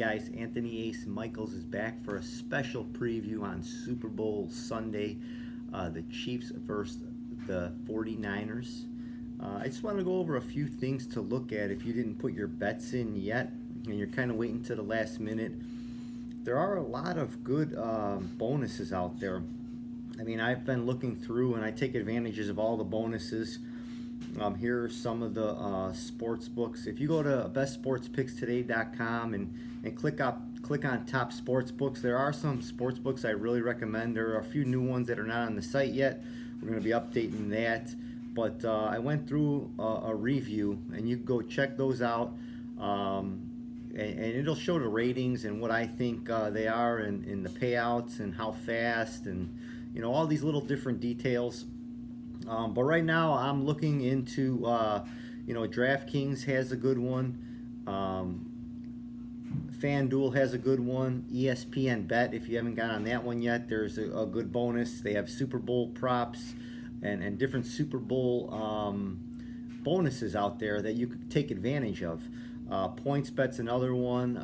guys, Anthony Ace Michaels is back for a special preview on Super Bowl Sunday, the Chiefs versus the 49ers. I just want to go over a few things to look at if you didn't put your bets in yet and you're kind of waiting to the last minute. There are a lot of good bonuses out there. I mean, I've been looking through and I take advantages of all the bonuses. Here are some of the sports books. If you go to bestsportspickstoday.com and click on top sports books, there are some sports books I really recommend. There are a few new ones that are not on the site yet. We're going to be updating that. But I went through a review, and you can go check those out. And it'll show the ratings and what I think they are, and the payouts and how fast, and all these little different details. But right now I'm looking into DraftKings has a good one, FanDuel has a good one, ESPN Bet, if you haven't got on that one yet, there's a good bonus. They have Super Bowl props and different Super Bowl bonuses out there that you could take advantage of. PointsBet's another one.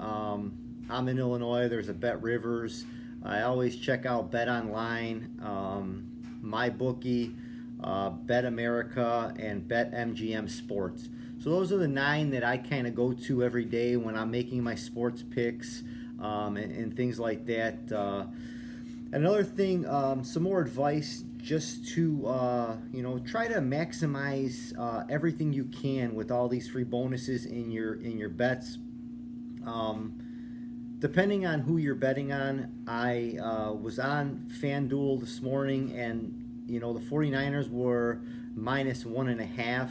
I'm in Illinois. There's a Bet Rivers. I always check out Bet Online, MyBookie, Bet America, and Bet MGM Sports. So those are the 9 that I kind of go to every day when I'm making my sports picks and things like that. Another thing, some more advice, just to try to maximize everything you can with all these free bonuses in your bets. Depending on who you're betting on, I was on FanDuel this morning, and the 49ers were -1.5.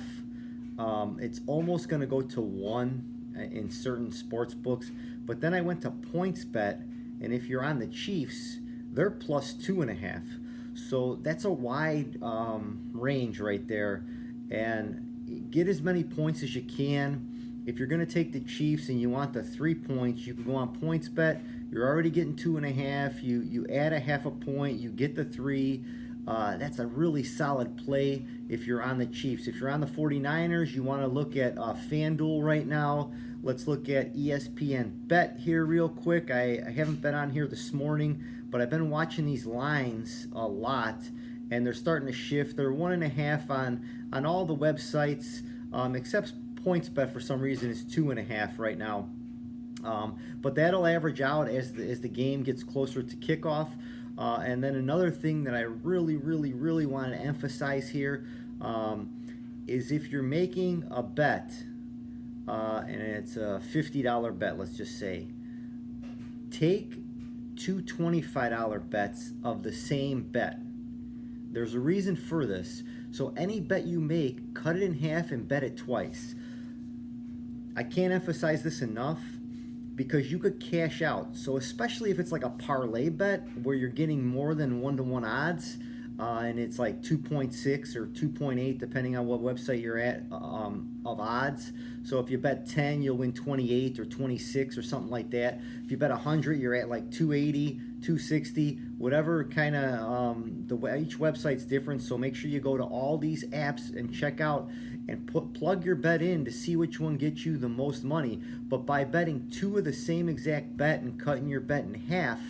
It's almost going to go to 1 in certain sports books. But then I went to PointsBet, and if you're on the Chiefs, they're +2.5. So that's a wide range right there. And get as many points as you can. If you're going to take the Chiefs and you want the 3 points, you can go on PointsBet. You're already getting 2.5. You add a half a point, you get the 3. That's a really solid play if you're on the Chiefs. If you're on the 49ers, you want to look at FanDuel right now. Let's look at ESPN Bet here real quick. I haven't been on here this morning, but I've been watching these lines a lot, and they're starting to shift. They're 1.5 on all the websites, except PointsBet for some reason is 2.5 right now. But that'll average out as the game gets closer to kickoff. And then another thing that I really want to emphasize here is if you're making a bet, and it's a $50 bet, let's just say, take 2 $25 bets of the same bet. There's a reason for this. So any bet you make, cut it in half and bet it twice. I can't emphasize this enough, because you could cash out. So especially if it's like a parlay bet where you're getting more than 1-to-1 odds, and it's like 2.6 or 2.8 depending on what website you're at of odds. So if you bet 10, you'll win 28 or 26 or something like that. If you bet 100, you're at like 280, 260, whatever kind of, each website's different. So make sure you go to all these apps and check out and plug your bet in to see which one gets you the most money. But by betting 2 of the same exact bet and cutting your bet in half,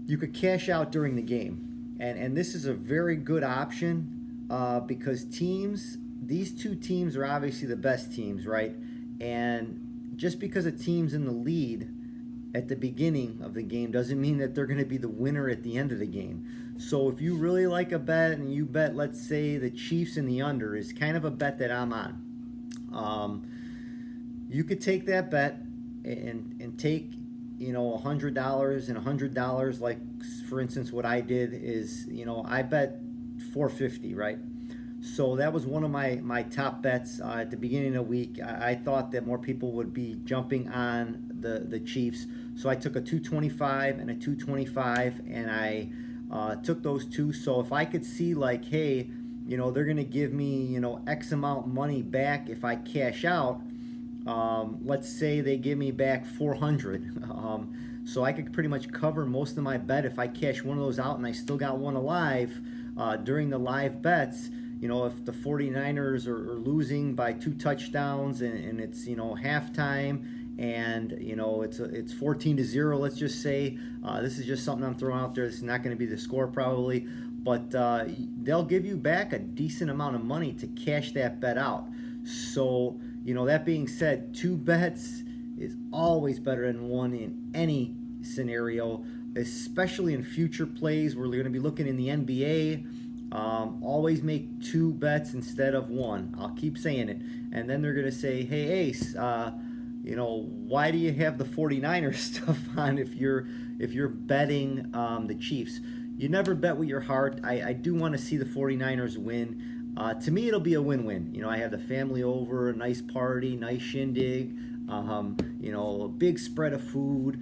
you could cash out during the game. And this is a very good option because these 2 teams are obviously the best teams, right? And just because a team's in the lead at the beginning of the game doesn't mean that they're going to be the winner at the end of the game. So if you really like a bet and you bet, let's say, the Chiefs in the under is kind of a bet that I'm on. You could take that bet and take $100 and $100. Like, for instance, what I did is, I bet $450, right? So that was one of my top bets at the beginning of the week. I thought that more people would be jumping on the Chiefs. So I took a 225 and a 225, and I took those 2. So if I could see like, hey, they're going to give me, X amount money back if I cash out. Let's say they give me back 400. So I could pretty much cover most of my bet if I cash one of those out and I still got one alive during the live bets. If the 49ers are losing by 2 touchdowns and it's, halftime and it's 14-0. Let's just say this is just something I'm throwing out there. This is not going to be the score probably, but they'll give you back a decent amount of money to cash that bet out. So that being said, 2 bets is always better than 1 in any scenario, especially in future plays where they're going to be looking in the NBA. Always make 2 bets instead of 1. I'll keep saying it. And then they're going to say, hey, Ace, why do you have the 49ers stuff on if you're betting the Chiefs? You never bet with your heart. I do want to see the 49ers win. To me, it'll be a win-win. I have the family over, a nice party, nice shindig, a big spread of food,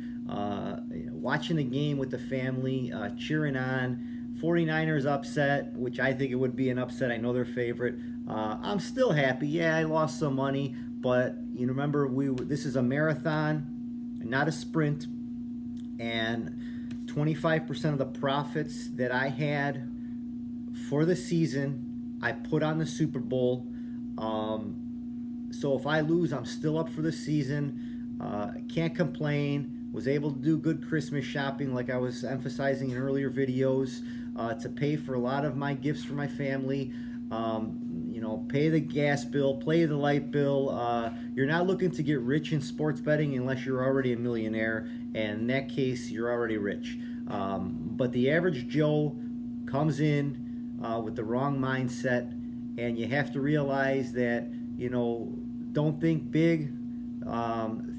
watching the game with the family, cheering on. 49ers upset, which I think it would be an upset. I know they're favorite. I'm still happy. Yeah, I lost some money, but remember, this is a marathon, not a sprint, and 25% of the profits that I had for the season, I put on the Super Bowl. So if I lose, I'm still up for the season. Can't complain. Was able to do good Christmas shopping, like I was emphasizing in earlier videos, to pay for a lot of my gifts for my family. Pay the gas bill, pay the light bill. You're not looking to get rich in sports betting unless you're already a millionaire, and in that case, you're already rich. But the average Joe comes in with the wrong mindset, and you have to realize that, don't think big,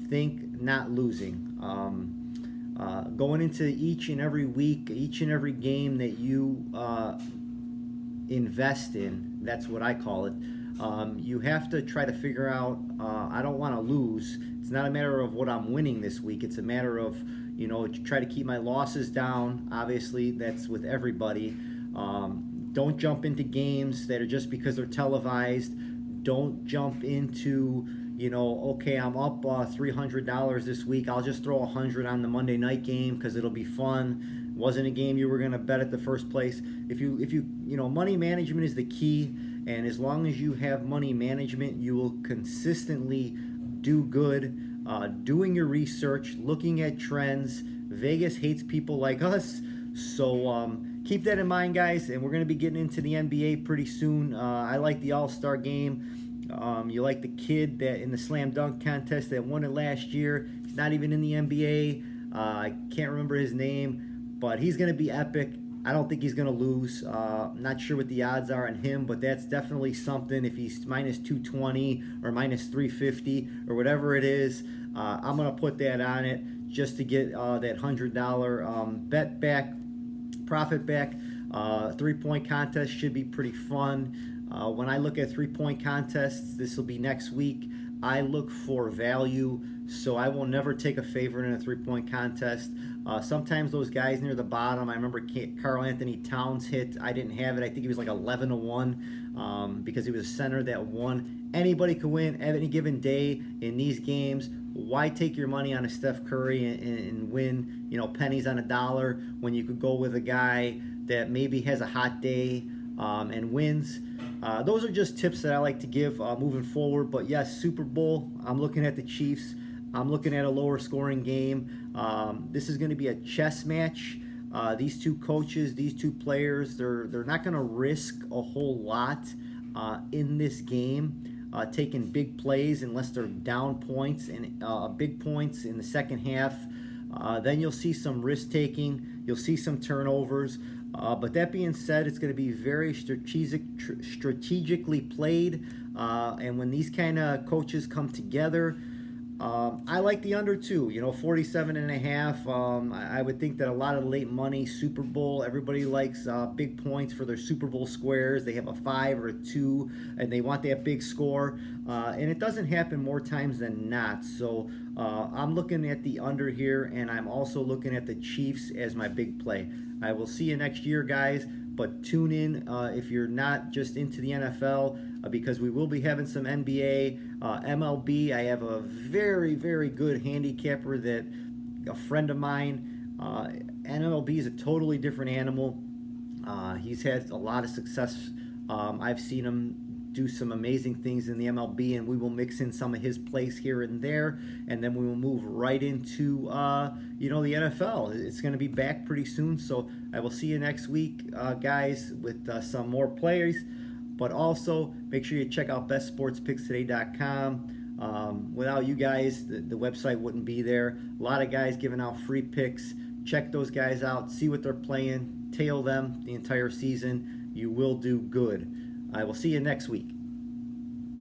think not losing. Going into each and every week, each and every game that you invest in, that's what I call it, you have to try to figure out, I don't want to lose. It's not a matter of what I'm winning this week. It's a matter of, try to keep my losses down. Obviously, that's with everybody. Don't jump into games that are just because they're televised. Don't jump into, okay, I'm up $300 this week. I'll just throw $100 on the Monday night game because it'll be fun. Wasn't a game you were going to bet at the first place. If you money management is the key, and as long as you have money management, you will consistently do good. Doing your research, looking at trends. Vegas hates people like us, so keep that in mind, guys. And we're going to be getting into the NBA pretty soon. I like the All-Star game. You like the kid that in the slam dunk contest that won it last year. He's not even in the NBA. I can't remember his name, but he's going to be epic. I don't think he's going to lose. Not sure what the odds are on him, but that's definitely something. If he's minus 220 or minus 350 or whatever it is, I'm going to put that on it just to get that $100 bet back, profit back. 3-point contest should be pretty fun. When I look at 3-point contests, this will be next week. I look for value, so I will never take a favorite in a 3-point contest. Sometimes those guys near the bottom, I remember Karl Anthony Towns hit. I didn't have it. I think he was like 11-1 because he was a center that won. Anybody could win any given day in these games. Why take your money on a Steph Curry and win, pennies on a dollar when you could go with a guy that maybe has a hot day and wins? Those are just tips that I like to give moving forward. But yes, Super Bowl, I'm looking at the Chiefs. I'm looking at a lower scoring game. This is going to be a chess match. These two coaches, these two players, they're not going to risk a whole lot in this game, taking big plays unless they're down points and big points in the second half. Then you'll see some risk taking. You'll see some turnovers. But that being said, it's going to be very strategically played. And when these kind of coaches come together, I like the under too, 47.5. I would think that a lot of late money Super Bowl, everybody likes big points for their Super Bowl squares. They have a 5 or a 2 and they want that big score. And it doesn't happen more times than not. So I'm looking at the under here, and I'm also looking at the Chiefs as my big play. I will see you next year, guys. But tune in if you're not just into the NFL, because we will be having some NBA, MLB. I have a very, very good handicapper that a friend of mine. MLB is a totally different animal. He's had a lot of success. I've seen him do some amazing things in the MLB, and we will mix in some of his plays here and there, and then we will move right into the NFL. It's going to be back pretty soon, so I will see you next week, guys, with some more plays. But also make sure you check out bestsportspickstoday.com. Without you guys, the website wouldn't be there. A lot of guys giving out free picks. Check those guys out, see what they're playing, tail them the entire season. You will do good. I will see you next week.